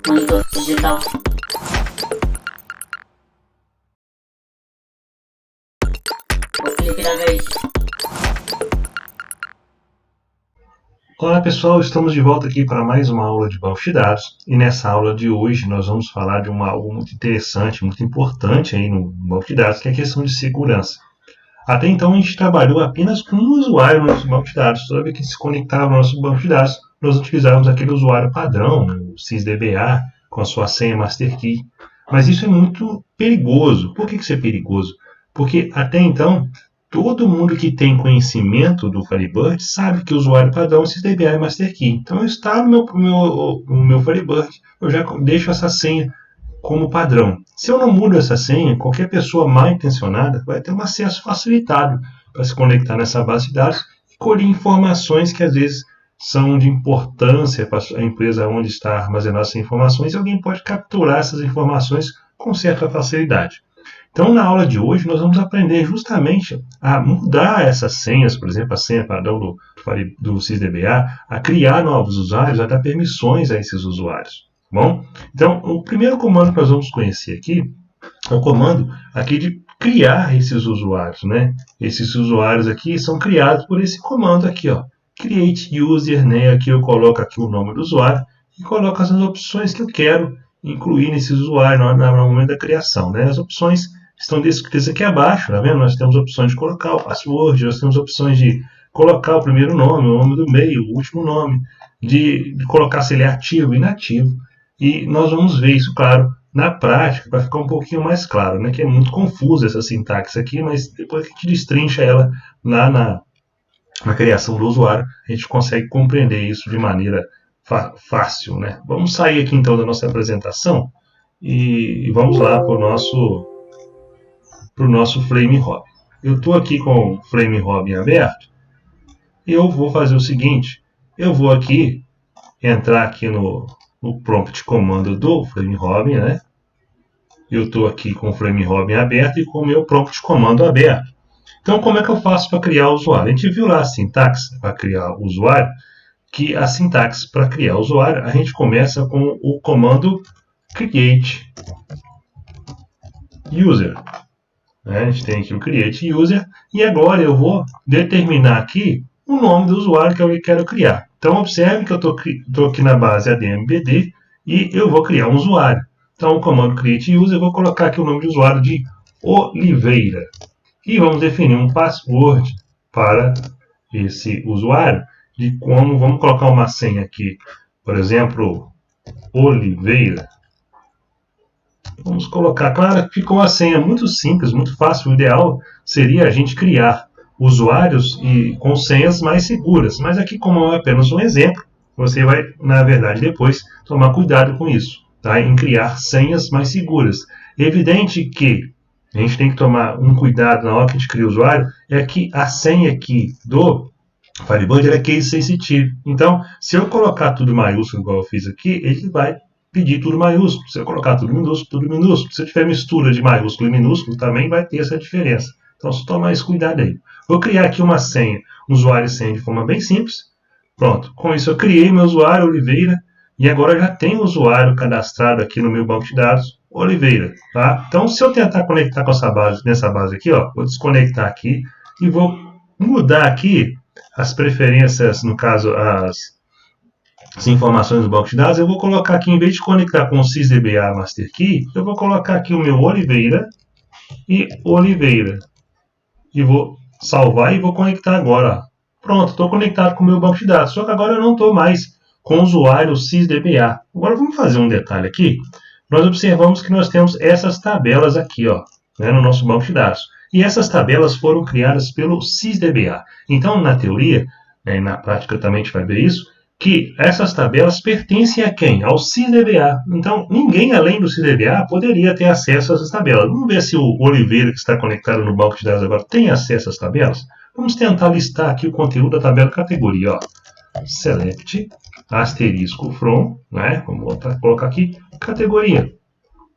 Monitor digital. O Felipe da vez. Olá pessoal, estamos de volta aqui para mais uma aula de banco de dados e nessa aula de hoje nós vamos falar de algo muito interessante, muito importante aí no banco de dados, que é a questão de segurança. Até então a gente trabalhou apenas com um usuário no nosso banco de dados. Toda vez que se conectava ao nosso banco de dados, nós utilizávamos aquele usuário padrão, o SysDBA, com a sua senha Master Key. Mas isso é muito perigoso. Por que isso é perigoso? Porque até então todo mundo que tem conhecimento do Firebird sabe que o usuário padrão é SysDBA e Master Key. Então está no meu Firebird, eu já deixo essa senha como padrão. Se eu não mudo essa senha, qualquer pessoa mal intencionada vai ter um acesso facilitado para se conectar nessa base de dados e colher informações que às vezes são de importância para a empresa onde está armazenada essas informações e alguém pode capturar essas informações com certa facilidade. Então, na aula de hoje, nós vamos aprender justamente a mudar essas senhas, por exemplo, a senha padrão do SysDBA, a criar novos usuários, a dar permissões a esses usuários. Bom, então, o primeiro comando que nós vamos conhecer aqui é o comando aqui de criar esses usuários, né? Esses usuários aqui são criados por esse comando aqui, ó, create user, né? Aqui eu coloco aqui o nome do usuário e coloco as opções que eu quero incluir nesse usuário no momento da criação, né? As opções estão descritas aqui abaixo, tá vendo? Nós temos opções de colocar o password, nós temos opções de colocar o primeiro nome, o nome do meio, o último nome, de colocar se ele é ativo ou inativo. E nós vamos ver isso, claro, na prática, para ficar um pouquinho mais claro, né? Que é muito confusa essa sintaxe aqui, mas depois que a gente destrincha ela lá na criação do usuário, a gente consegue compreender isso de maneira fácil, né? Vamos sair aqui então da nossa apresentação e vamos lá para o nosso Flame Hobby. Eu estou aqui com o Flame Hobby aberto e eu vou fazer o seguinte, eu vou aqui entrar aqui no prompt comando do Flame Hobby, né? Eu estou aqui com o Flame Hobby aberto e com o meu prompt comando aberto. Então, como é que eu faço para criar o usuário? A gente viu lá a sintaxe para criar o usuário, que a sintaxe para criar o usuário, a gente começa com o comando create user. A gente tem aqui o create user e agora eu vou determinar aqui o nome do usuário que eu quero criar. Então, observe que eu estou aqui na base ADMBD e eu vou criar um usuário. Então, o comando create user, eu vou colocar aqui o nome de usuário de Oliveira. E vamos definir um password para esse usuário. Vamos colocar uma senha aqui, por exemplo, Oliveira. Vamos colocar, claro, ficou uma senha muito simples, muito fácil. O ideal seria a gente criar usuários com senhas mais seguras. Mas aqui, como é apenas um exemplo, você vai, na verdade, depois tomar cuidado com isso, tá? Em criar senhas mais seguras. É evidente que a gente tem que tomar um cuidado na hora que a gente cria o usuário, é que a senha aqui do Firebird é case sensitive. Então, se eu colocar tudo maiúsculo, igual eu fiz aqui, ele vai pedir tudo maiúsculo. Se eu colocar tudo minúsculo. Se eu tiver mistura de maiúsculo e minúsculo, também vai ter essa diferença. Então, só tomar esse cuidado aí. Vou criar aqui uma senha, um usuário e senha de forma bem simples. Pronto, com isso eu criei meu usuário, Oliveira, e agora já tem o usuário cadastrado aqui no meu banco de dados, Oliveira. Tá? Então, se eu tentar conectar com nessa base aqui, ó, vou desconectar aqui e vou mudar aqui as preferências, no caso, as informações do banco de dados, eu vou colocar aqui, em vez de conectar com o SysDBA Master Key, eu vou colocar aqui o meu Oliveira e Oliveira. E vou salvar e vou conectar agora. Pronto, estou conectado com o meu banco de dados. Só que agora eu não estou mais com o usuário SysDBA. Agora vamos fazer um detalhe aqui. Nós observamos que nós temos essas tabelas aqui, ó, né, no nosso banco de dados. E essas tabelas foram criadas pelo SysDBA. Então, na teoria, né, na prática também a gente vai ver isso, que essas tabelas pertencem a quem? Ao SysDBA. Então, ninguém além do SysDBA poderia ter acesso a essas tabelas. Vamos ver se o Oliveira, que está conectado no banco de dados agora, tem acesso às tabelas? Vamos tentar listar aqui o conteúdo da tabela categoria. Ó. Select, asterisco from, né? Vamos colocar aqui, categoria.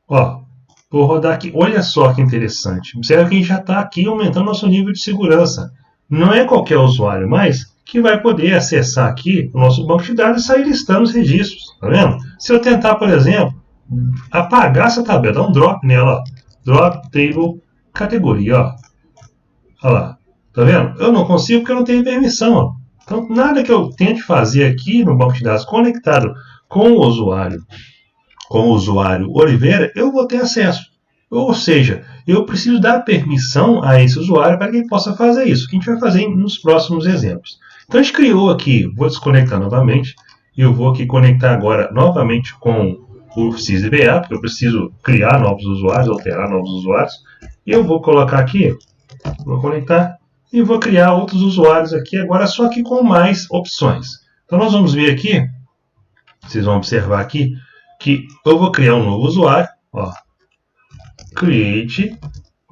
Ó, vou rodar aqui. Olha só que interessante. Observe que a gente já está aqui aumentando nosso nível de segurança. Não é qualquer usuário mais que vai poder acessar aqui o nosso banco de dados e sair listando os registros. Tá vendo? Se eu tentar, por exemplo, apagar essa tabela, dar um drop nela, ó. Drop table categoria, ó. Olha lá. Tá vendo? Eu não consigo porque eu não tenho permissão, ó. Então, nada que eu tente fazer aqui no banco de dados conectado com o usuário Oliveira, eu vou ter acesso. Ou seja, eu preciso dar permissão a esse usuário para que ele possa fazer isso, que a gente vai fazer nos próximos exemplos. Então a gente criou aqui, vou desconectar novamente, e eu vou aqui conectar agora novamente com o SysDBA, porque eu preciso criar novos usuários, alterar novos usuários, e eu vou colocar aqui, vou conectar, e vou criar outros usuários aqui agora, só que com mais opções. Então nós vamos ver aqui, vocês vão observar aqui, que eu vou criar um novo usuário, ó, create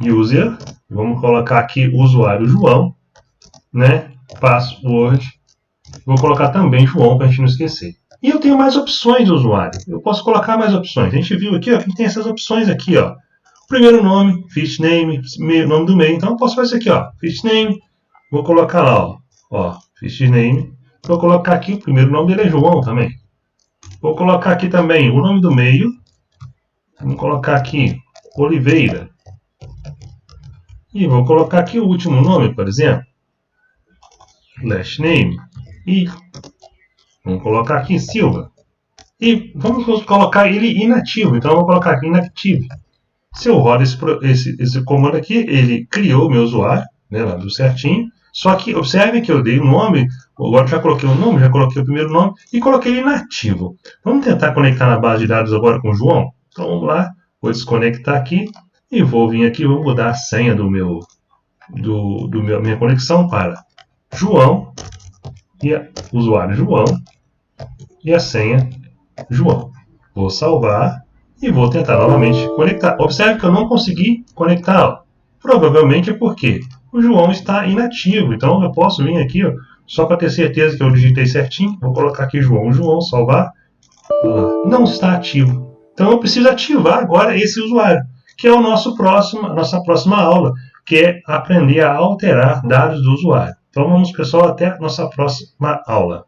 user, vamos colocar aqui o usuário João, né, password, vou colocar também João para a gente não esquecer. E eu tenho mais opções de usuário, eu posso colocar mais opções, a gente viu aqui, ó, que tem essas opções aqui, ó, primeiro nome, first name, nome do meio, então eu posso fazer isso aqui, ó, first name, vou colocar lá, ó, first name, vou colocar aqui, o primeiro nome dele é João também. Vou colocar aqui também o nome do meio. Vamos colocar aqui Oliveira. E vou colocar aqui o último nome, por exemplo. Last name. E vamos colocar aqui Silva. E vamos colocar ele inativo. Então eu vou colocar aqui inactive. Se eu rodo esse comando aqui, ele criou o meu usuário, né, lá do certinho. Só que observe que eu dei o nome, agora já coloquei o nome, já coloquei o primeiro nome e coloquei ele inativo. Vamos tentar conectar na base de dados agora com o João? Então vamos lá, vou desconectar aqui e vou vir aqui, vou mudar a senha minha conexão para João, e usuário João, e a senha João. Vou salvar e vou tentar novamente conectar. Observe que eu não consegui conectar, ó. Provavelmente é porque o João está inativo, então eu posso vir aqui, ó, só para ter certeza que eu digitei certinho, vou colocar aqui João, salvar, não está ativo. Então eu preciso ativar agora esse usuário, que é a nossa próxima aula, que é aprender a alterar dados do usuário. Então vamos, pessoal, até a nossa próxima aula.